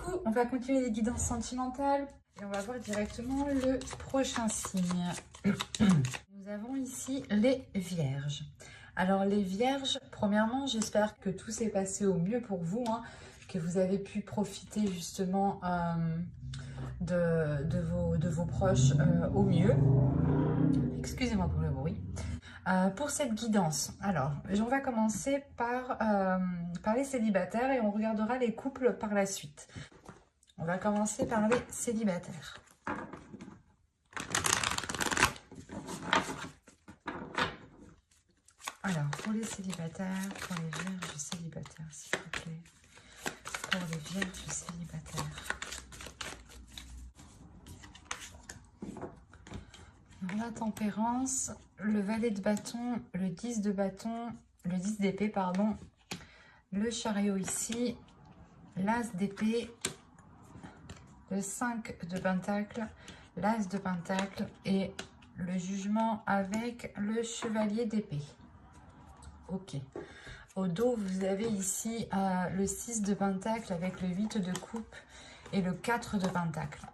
coup, on va continuer les guidances sentimentales et on va voir directement le prochain signe. Nous avons ici les Vierges. Alors les Vierges, premièrement, j'espère que tout s'est passé au mieux pour vous, hein, que vous avez pu profiter justement de vos proches au mieux. Excusez-moi pour le bruit. Pour cette guidance, alors on va commencer par les célibataires et on regardera les couples par la suite. On va commencer par les célibataires. Alors, pour les célibataires, pour les vierges célibataires, s'il vous plaît. Pour les vierges célibataires. Alors, la tempérance, le valet de bâton, le 10 de bâton, le 10 d'épée, pardon, le chariot ici, l'as d'épée, le 5 de pentacle, l'as de pentacle et le jugement avec le chevalier d'épée. Ok. Au dos, vous avez ici le 6 de pentacle avec le 8 de coupe et le 4 de pentacle.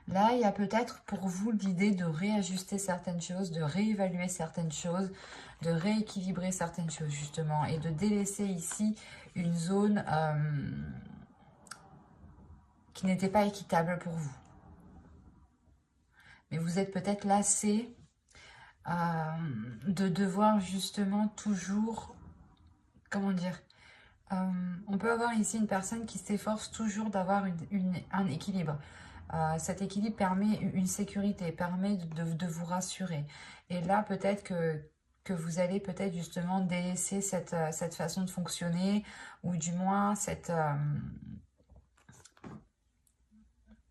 Là, il y a peut-être pour vous l'idée de réajuster certaines choses, de réévaluer certaines choses, de rééquilibrer certaines choses justement et de délaisser ici une zone qui n'était pas équitable pour vous. Mais vous êtes peut-être lassé de devoir justement toujours, comment dire, on peut avoir ici une personne qui s'efforce toujours d'avoir un équilibre. Cet équilibre permet une sécurité, permet de vous rassurer. Et là, peut-être que vous allez peut-être justement délaisser cette façon de fonctionner, ou du moins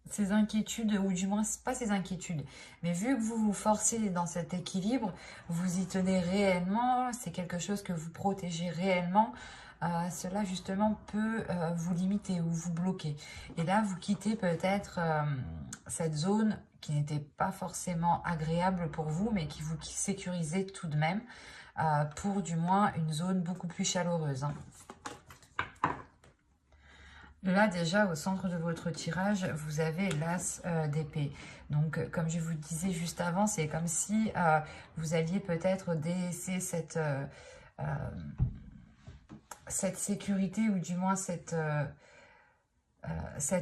ces inquiétudes, ou du moins pas ces inquiétudes, mais vu que vous vous forcez dans cet équilibre, vous y tenez réellement, c'est quelque chose que vous protégez réellement, cela justement peut vous limiter ou vous bloquer. Et là, vous quittez peut-être cette zone qui n'était pas forcément agréable pour vous, mais qui vous sécurisait tout de même, pour du moins une zone beaucoup plus chaleureuse, hein. Là, déjà, au centre de votre tirage, vous avez l'as d'épée. Donc, comme je vous disais juste avant, c'est comme si vous alliez peut-être délaisser cette sécurité, ou du moins cet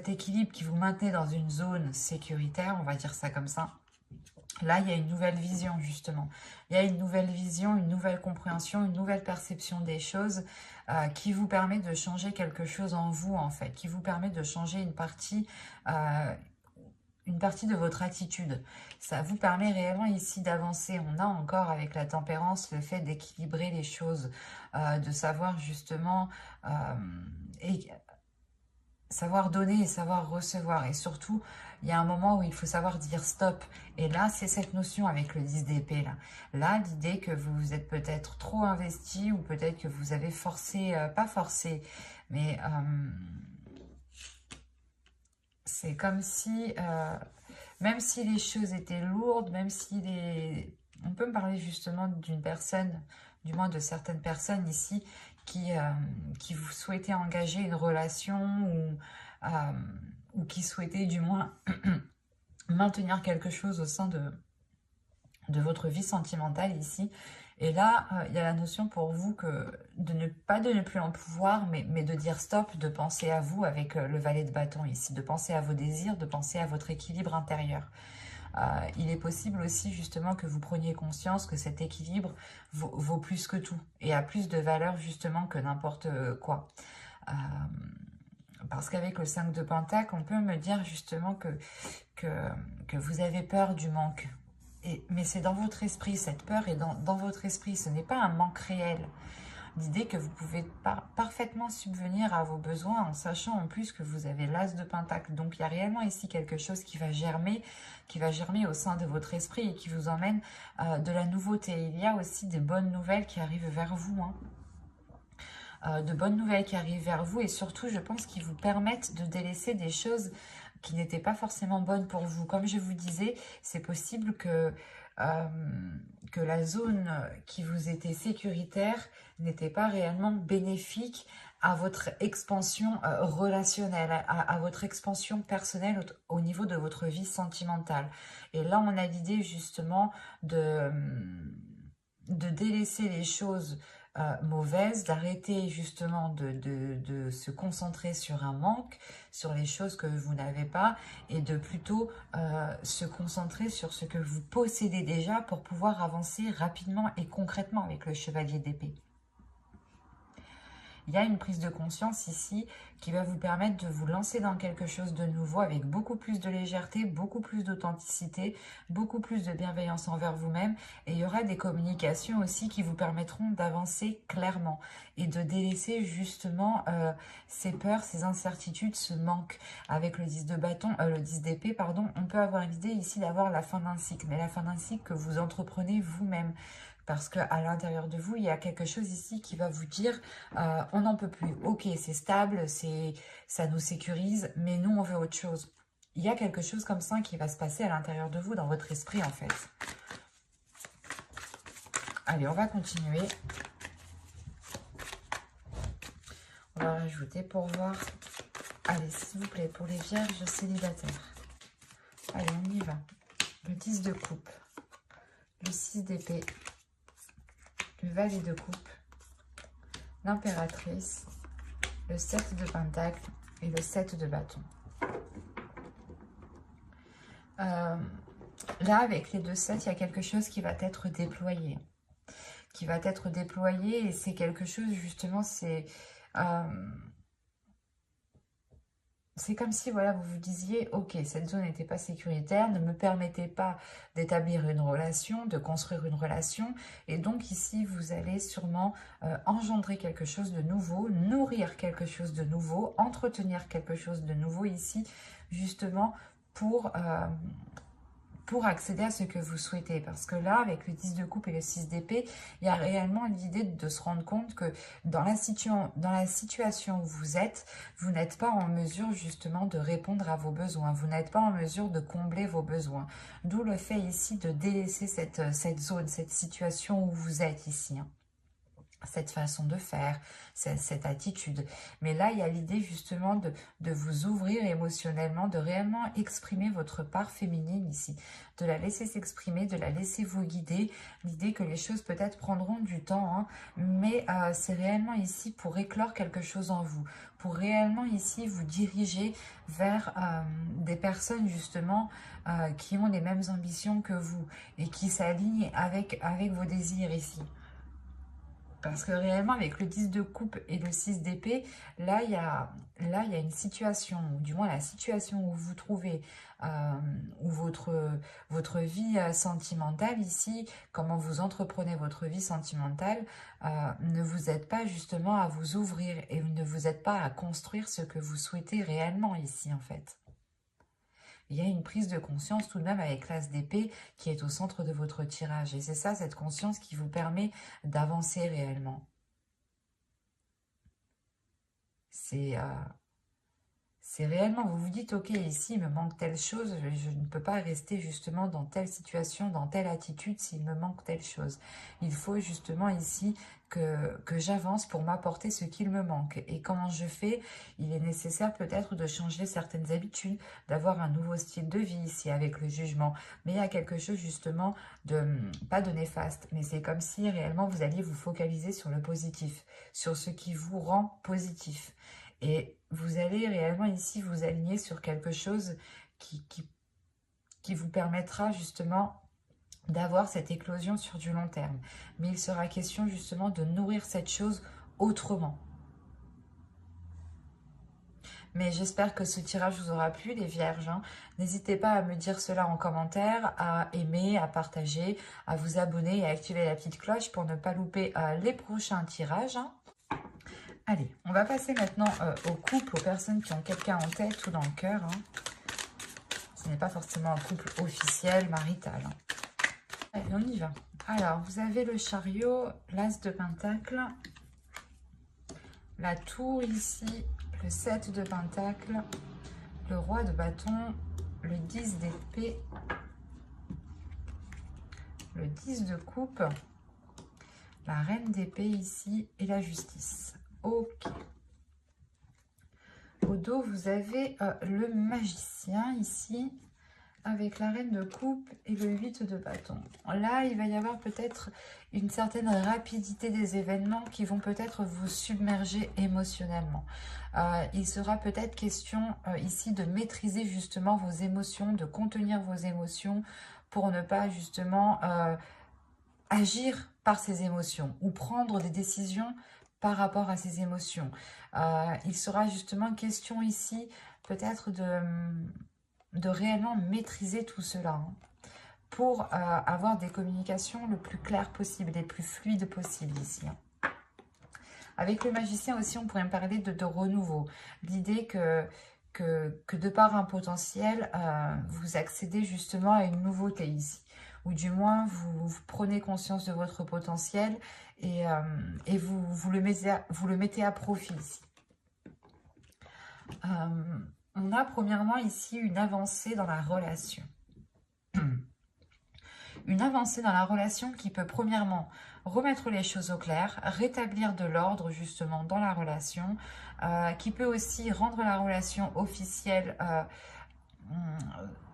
équilibre qui vous maintenait dans une zone sécuritaire, on va dire ça comme ça. Là, il y a une nouvelle vision, justement. Il y a une nouvelle vision, une nouvelle compréhension, une nouvelle perception des choses qui vous permet de changer quelque chose en vous, en fait, qui vous permet de changer une partie de votre attitude. Ça vous permet réellement ici d'avancer. On a encore avec la tempérance le fait d'équilibrer les choses, de savoir justement savoir donner et savoir recevoir. Et surtout, il y a un moment où il faut savoir dire stop. Et là, c'est cette notion avec le 10 d'épée. Là, l'idée que vous vous êtes peut-être trop investi, ou peut-être que vous avez forcé, pas forcé, mais c'est comme si, même si les choses étaient lourdes, même si on peut me parler justement d'une personne, du moins de certaines personnes ici, qui vous souhaitaient engager une relation, ou qui souhaitaient du moins maintenir quelque chose au sein de votre vie sentimentale ici. Et là, il y a la notion pour vous de ne plus en pouvoir, mais de dire stop, de penser à vous avec le valet de bâton ici, de penser à vos désirs, de penser à votre équilibre intérieur. Il est possible aussi justement que vous preniez conscience que cet équilibre vaut plus que tout et a plus de valeur justement que n'importe quoi. Parce qu'avec le 5 de Pentacle, on peut me dire justement que vous avez peur du manque. Mais c'est dans votre esprit, cette peur est dans votre esprit, ce n'est pas un manque réel. L'idée que vous pouvez parfaitement subvenir à vos besoins en sachant en plus que vous avez l'as de pentacle. Donc il y a réellement ici quelque chose qui va germer au sein de votre esprit et qui vous emmène de la nouveauté. Il y a aussi des bonnes nouvelles qui arrivent vers vous, hein. De bonnes nouvelles qui arrivent vers vous, et surtout je pense qu'ils vous permettent de délaisser des choses qui n'étaient pas forcément bonnes pour vous. Comme je vous disais, c'est possible que la zone qui vous était sécuritaire n'était pas réellement bénéfique à votre expansion relationnelle, à votre expansion personnelle au niveau de votre vie sentimentale. Et là, on a l'idée justement de délaisser les choses mauvaises, d'arrêter justement de se concentrer sur un manque, sur les choses que vous n'avez pas, et de plutôt se concentrer sur ce que vous possédez déjà pour pouvoir avancer rapidement et concrètement avec le chevalier d'épée. Il y a une prise de conscience ici qui va vous permettre de vous lancer dans quelque chose de nouveau avec beaucoup plus de légèreté, beaucoup plus d'authenticité, beaucoup plus de bienveillance envers vous-même. Et il y aura des communications aussi qui vous permettront d'avancer clairement et de délaisser justement ces peurs, ces incertitudes, ce manque. Avec le 10 de bâton, le 10 d'épée, pardon, on peut avoir l'idée ici d'avoir la fin d'un cycle, mais la fin d'un cycle que vous entreprenez vous-même. Parce qu'à l'intérieur de vous, il y a quelque chose ici qui va vous dire on n'en peut plus. Ok, c'est stable, ça nous sécurise, mais nous, on veut autre chose. Il y a quelque chose comme ça qui va se passer à l'intérieur de vous, dans votre esprit, en fait. Allez, on va continuer. On va rajouter pour voir. Allez, s'il vous plaît, pour les vierges célibataires. Allez, on y va. Le 10 de coupe. Le 6 d'épée. Le valet de coupe. L'impératrice, le 7 de pentacle et le 7 de bâton. Là, avec les deux 7, il y a quelque chose qui va être déployé. Et c'est quelque chose, justement, c'est comme si, voilà, vous vous disiez, ok, cette zone n'était pas sécuritaire, ne me permettait pas d'établir une relation, de construire une relation. Et donc ici, vous allez sûrement engendrer quelque chose de nouveau, nourrir quelque chose de nouveau, entretenir quelque chose de nouveau ici, justement, pour accéder à ce que vous souhaitez. Parce que là, avec le 10 de coupe et le 6 d'épée, il y a réellement l'idée de se rendre compte que dans la situation où vous êtes, vous n'êtes pas en mesure justement de répondre à vos besoins. Vous n'êtes pas en mesure de combler vos besoins. D'où le fait ici de délaisser cette zone, cette situation où vous êtes ici. Cette façon de faire, cette attitude. Mais là, il y a l'idée justement de vous ouvrir émotionnellement, de réellement exprimer votre part féminine ici, de la laisser s'exprimer, de la laisser vous guider. L'idée que les choses peut-être prendront du temps, hein, mais c'est réellement ici pour éclore quelque chose en vous, pour réellement ici vous diriger vers des personnes justement qui ont les mêmes ambitions que vous et qui s'alignent avec vos désirs ici. Parce que réellement, avec le 10 de coupe et le 6 d'épée, là, il y a une situation, ou du moins la situation où vous vous trouvez, où votre vie sentimentale ici, comment vous entreprenez votre vie sentimentale, ne vous aide pas justement à vous ouvrir et ne vous aide pas à construire ce que vous souhaitez réellement ici, en fait. Il y a une prise de conscience tout de même avec l'as d'épée qui est au centre de votre tirage. Et c'est ça, cette conscience qui vous permet d'avancer réellement. C'est réellement, vous vous dites, ok, ici, il me manque telle chose, je ne peux pas rester justement dans telle situation, dans telle attitude s'il me manque telle chose. Il faut justement ici que j'avance pour m'apporter ce qu'il me manque. Et comment je fais? Il est nécessaire peut-être de changer certaines habitudes, d'avoir un nouveau style de vie ici avec le jugement. Mais il y a quelque chose justement pas de néfaste, mais c'est comme si réellement vous alliez vous focaliser sur le positif, sur ce qui vous rend positif. Et vous allez réellement ici vous aligner sur quelque chose qui vous permettra justement d'avoir cette éclosion sur du long terme. Mais il sera question justement de nourrir cette chose autrement. Mais j'espère que ce tirage vous aura plu, les vierges. Hein. N'hésitez pas à me dire cela en commentaire, à aimer, à partager, à vous abonner et à activer la petite cloche pour ne pas louper les prochains tirages. Hein. Allez, on va passer maintenant aux couples, aux personnes qui ont quelqu'un en tête ou dans le cœur. Hein. Ce n'est pas forcément un couple officiel, marital. Hein. Allez, on y va. Alors, vous avez le chariot, l'as de pentacle, la tour ici, le 7 de pentacle, le roi de bâton, le 10 d'épée, le 10 de coupe, la reine d'épée ici et la justice. Ok. dos, vous avez le magicien ici, avec la reine de coupe et le 8 de bâton. Là, il va y avoir peut-être une certaine rapidité des événements qui vont peut-être vous submerger émotionnellement. Il sera peut-être question ici de maîtriser justement vos émotions, de contenir vos émotions pour ne pas justement agir par ces émotions ou prendre des décisions par rapport à ces émotions. Il sera justement question ici peut-être de réellement maîtriser tout cela, hein, pour avoir des communications le plus claires possible, les plus fluides possible ici, hein. Avec le magicien aussi, on pourrait me parler de renouveau. L'idée que de par un potentiel, vous accédez justement à une nouveauté ici. Ou du moins, vous prenez conscience de votre potentiel et vous le mettez à profit ici. On a premièrement ici une avancée dans la relation. Une avancée dans la relation qui peut premièrement remettre les choses au clair, rétablir de l'ordre justement dans la relation, qui peut aussi rendre la relation officielle,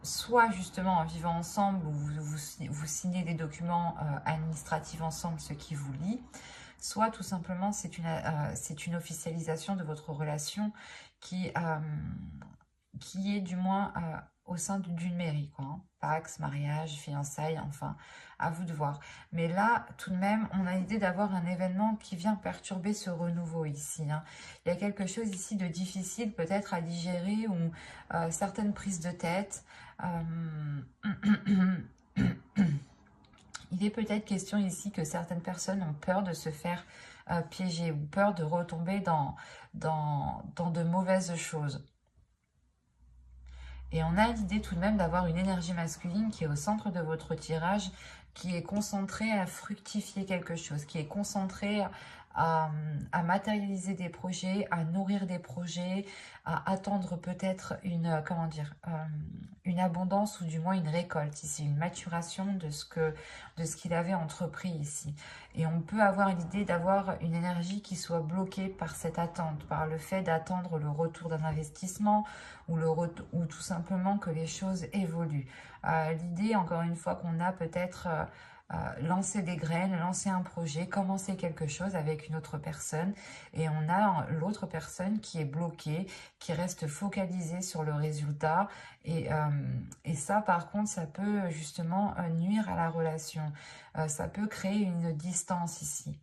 soit justement en vivant ensemble, ou vous signez des documents administratifs ensemble, ce qui vous lie, soit tout simplement c'est une officialisation de votre relation qui est du moins au sein d'une mairie, quoi, hein. Pax, mariage, fiançailles, enfin, à vous de voir. Mais là, tout de même, on a l'idée d'avoir un événement qui vient perturber ce renouveau ici, hein. Il y a quelque chose ici de difficile peut-être à digérer, ou certaines prises de tête. Il est peut-être question ici que certaines personnes ont peur de se faire piéger, ou peur de retomber dans de mauvaises choses. Et on a l'idée tout de même d'avoir une énergie masculine qui est au centre de votre tirage, qui est concentrée à fructifier quelque chose, qui est concentrée à matérialiser des projets, à nourrir des projets, à attendre peut-être une, comment dire, une abondance, ou du moins une récolte ici, une maturation de ce qu'il avait entrepris ici. Et on peut avoir l'idée d'avoir une énergie qui soit bloquée par cette attente, par le fait d'attendre le retour d'un investissement, ou tout simplement que les choses évoluent. L'idée, encore une fois, qu'on a peut-être lancer des graines, lancer un projet, commencer quelque chose avec une autre personne, et on a l'autre personne qui est bloquée, qui reste focalisée sur le résultat, et ça par contre ça peut justement nuire à la relation. Ça peut créer une distance ici.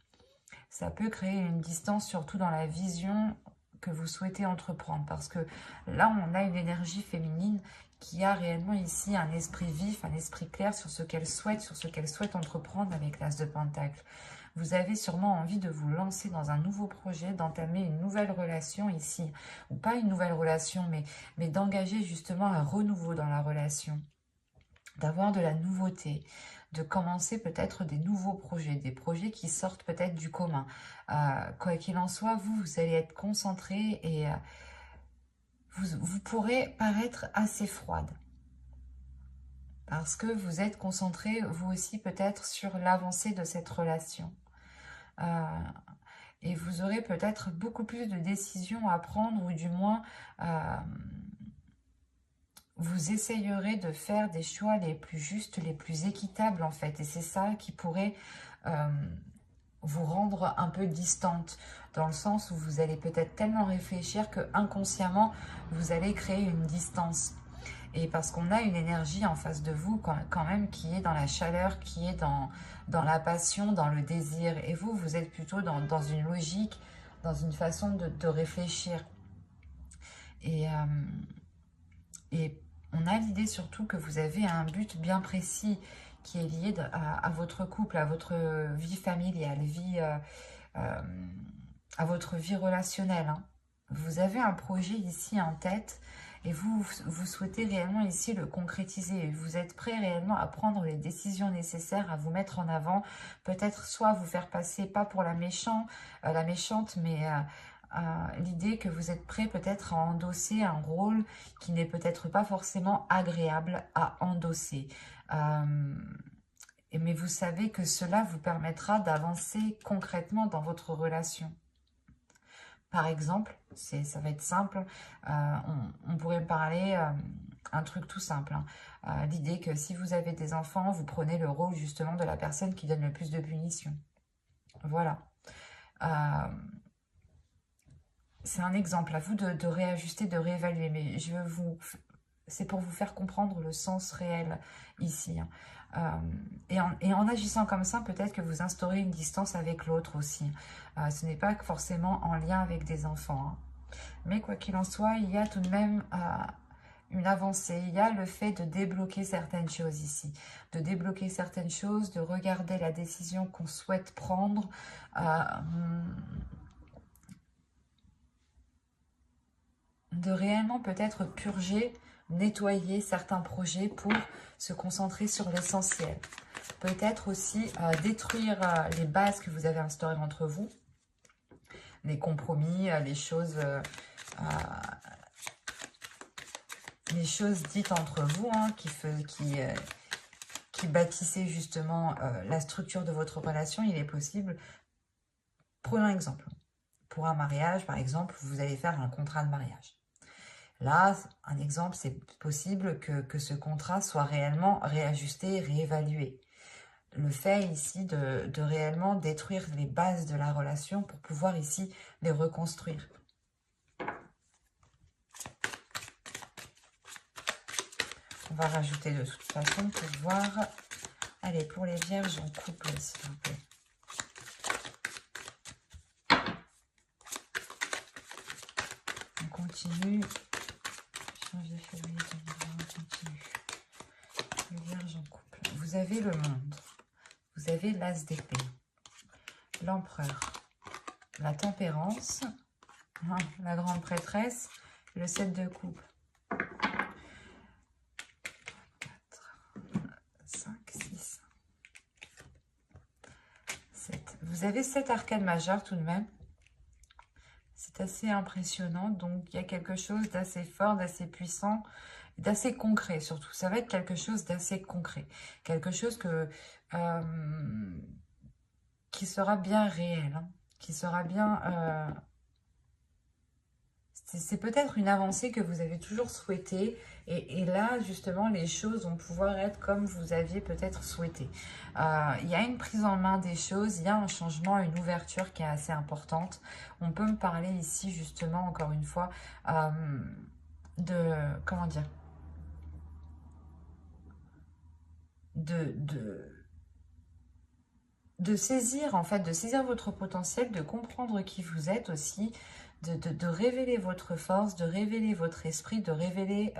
Ça peut créer une distance surtout dans la vision que vous souhaitez entreprendre, parce que là on a une énergie féminine qui a réellement ici un esprit vif, un esprit clair sur ce qu'elle souhaite entreprendre avec l'As de Pentacle. Vous avez sûrement envie de vous lancer dans un nouveau projet, d'entamer une nouvelle relation ici, ou pas une nouvelle relation, mais d'engager justement un renouveau dans la relation, d'avoir de la nouveauté, de commencer peut-être des nouveaux projets, des projets qui sortent peut-être du commun. Quoi qu'il en soit, vous allez être concentré, et vous pourrez paraître assez froide, parce que vous êtes concentré, vous aussi, peut-être sur l'avancée de cette relation. Et vous aurez peut-être beaucoup plus de décisions à prendre, ou du moins, vous essayerez de faire des choix les plus justes, les plus équitables, en fait. Et c'est ça qui pourrait vous rendre un peu distante, dans le sens où vous allez peut-être tellement réfléchir que inconsciemment vous allez créer une distance. Et parce qu'on a une énergie en face de vous quand même qui est dans la chaleur, qui est dans la passion, dans le désir. Et vous êtes plutôt dans une logique, dans une façon de réfléchir. Et on a l'idée surtout que vous avez un but bien précis qui est lié à votre couple, à votre vie familiale, à votre vie relationnelle, hein. Vous avez un projet ici en tête, et vous souhaitez réellement ici le concrétiser. Vous êtes prêt réellement à prendre les décisions nécessaires, à vous mettre en avant, peut-être soit vous faire passer, pas pour la méchante, mais l'idée que vous êtes prêt peut-être à endosser un rôle qui n'est peut-être pas forcément agréable à endosser. Mais vous savez que cela vous permettra d'avancer concrètement dans votre relation. Par exemple, ça va être simple, on pourrait me parler un truc tout simple, hein. L'idée que si vous avez des enfants, vous prenez le rôle justement de la personne qui donne le plus de punitions. Voilà. C'est un exemple, à vous de réajuster, de réévaluer, mais c'est pour vous faire comprendre le sens réel ici, hein. Et en agissant comme ça, peut-être que vous instaurez une distance avec l'autre aussi. Ce n'est pas forcément en lien avec des enfants, hein. Mais quoi qu'il en soit, il y a tout de même une avancée. Il y a le fait de débloquer certaines choses ici. De débloquer certaines choses, de regarder la décision qu'on souhaite prendre. De réellement peut-être purger, nettoyer certains projets pour se concentrer sur l'essentiel. Peut-être aussi détruire les bases que vous avez instaurées entre vous, les compromis, les choses dites entre vous, hein, qui bâtissaient justement la structure de votre relation. Il est possible, prenons un exemple, pour un mariage par exemple, vous allez faire un contrat de mariage. Là, un exemple, c'est possible que ce contrat soit réellement réajusté, réévalué. Le fait ici de réellement détruire les bases de la relation pour pouvoir ici les reconstruire. On va rajouter de toute façon pour voir. Allez, pour les vierges en couple, s'il vous plaît. On continue. Janvier, février 2020, on continue. Les vierges en couple. Vous avez le monde. Vous avez l'as d'épée. L'empereur. La tempérance. La grande prêtresse. Le 7 de coupe. 7. Vous avez 7 arcades majeures tout de même. C'est assez impressionnant. Donc, il y a quelque chose d'assez fort, d'assez puissant, d'assez concret surtout. Ça va être quelque chose d'assez concret. Quelque chose qui sera bien réel. Hein, qui sera bien... c'est peut-être une avancée que vous avez toujours souhaitée. Et là, justement, les choses vont pouvoir être comme vous aviez peut-être souhaité. Il y a une prise en main des choses, il y a un changement, une ouverture qui est assez importante. On peut me parler ici, justement, encore une fois, comment dire, de saisir, en fait, de saisir votre potentiel, de comprendre qui vous êtes aussi, de révéler votre force, de révéler votre esprit, de révéler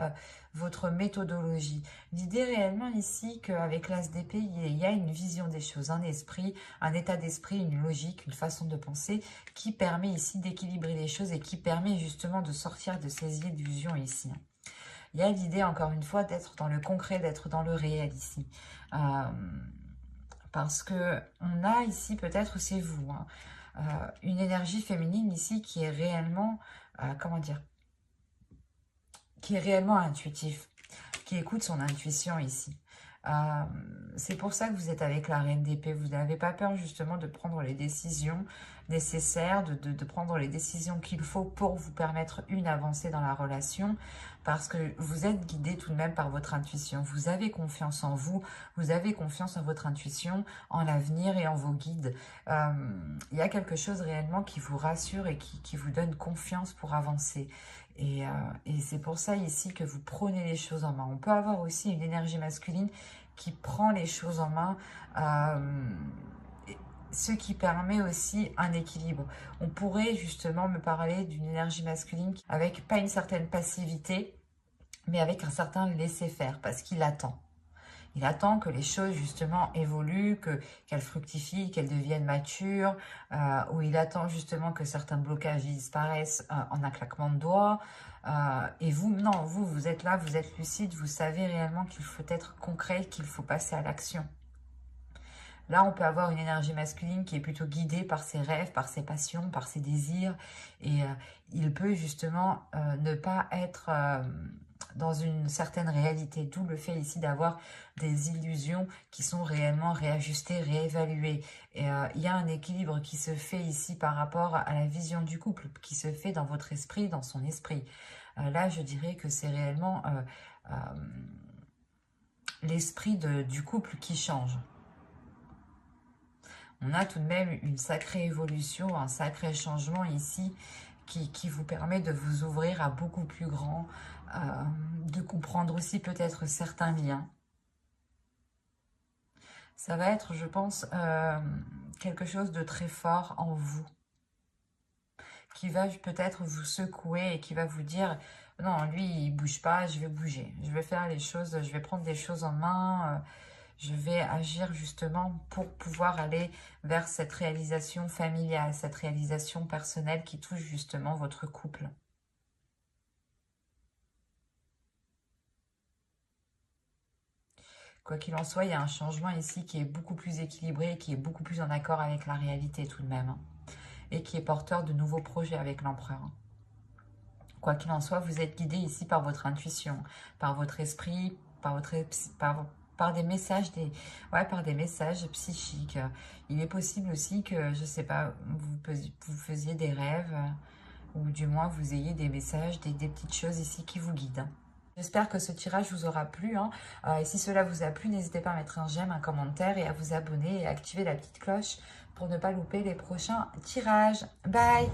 votre méthodologie. L'idée réellement ici qu'avec l'as d'épée, il y a une vision des choses, un esprit, un état d'esprit, une logique, une façon de penser qui permet ici d'équilibrer les choses et qui permet justement de sortir de ces illusions ici. Il y a l'idée, encore une fois, d'être dans le concret, d'être dans le réel ici. Parce que on a ici, peut-être c'est vous, hein, une énergie féminine ici qui est réellement, comment dire, qui est réellement intuitif, qui écoute son intuition ici. C'est pour ça que vous êtes avec la reine d'épée. Vous n'avez pas peur justement de prendre les décisions nécessaires, de prendre les décisions qu'il faut pour vous permettre une avancée dans la relation, parce que vous êtes guidé tout de même par votre intuition. Vous avez confiance en vous, vous avez confiance en votre intuition, en l'avenir et en vos guides. Il y a quelque chose réellement qui vous rassure et qui vous donne confiance pour avancer. Et c'est pour ça ici que vous prenez les choses en main. On peut avoir aussi une énergie masculine qui prend les choses en main, ce qui permet aussi un équilibre. On pourrait justement me parler d'une énergie masculine avec pas une certaine passivité, mais avec un certain laisser-faire, parce qu'il attend. Il attend que les choses, justement, évoluent, qu'elles fructifient, qu'elles deviennent matures, ou il attend justement que certains blocages disparaissent en un claquement de doigts. Et vous, non, vous êtes là, vous êtes lucide, vous savez réellement qu'il faut être concret, qu'il faut passer à l'action. Là, on peut avoir une énergie masculine qui est plutôt guidée par ses rêves, par ses passions, par ses désirs. Et il peut justement ne pas être dans une certaine réalité. D'où le fait ici d'avoir des illusions qui sont réellement réajustées, réévaluées. Et il y a un équilibre qui se fait ici par rapport à la vision du couple, qui se fait dans votre esprit, dans son esprit. Là, je dirais que c'est réellement l'esprit du couple qui change. On a tout de même une sacrée évolution, un sacré changement ici qui vous permet de vous ouvrir à beaucoup plus grand, de comprendre aussi peut-être certains liens. Ça va être, je pense, quelque chose de très fort en vous, qui va peut-être vous secouer et qui va vous dire « Non, lui, il bouge pas, je vais bouger. Je vais faire les choses, je vais prendre des choses en main. Je vais agir justement pour pouvoir aller vers cette réalisation familiale, cette réalisation personnelle qui touche justement votre couple. » Quoi qu'il en soit, il y a un changement ici qui est beaucoup plus équilibré, qui est beaucoup plus en accord avec la réalité tout de même. Et qui est porteur de nouveaux projets avec l'empereur. Quoi qu'il en soit, vous êtes guidé ici par votre intuition, par votre esprit, par des messages, par des messages psychiques. Il est possible aussi que, je ne sais pas, vous faisiez des rêves, ou du moins vous ayez des messages, des petites choses ici qui vous guident. J'espère que ce tirage vous aura plu. Et si cela vous a plu, n'hésitez pas à mettre un j'aime, un commentaire et à vous abonner et à activer la petite cloche pour ne pas louper les prochains tirages. Bye!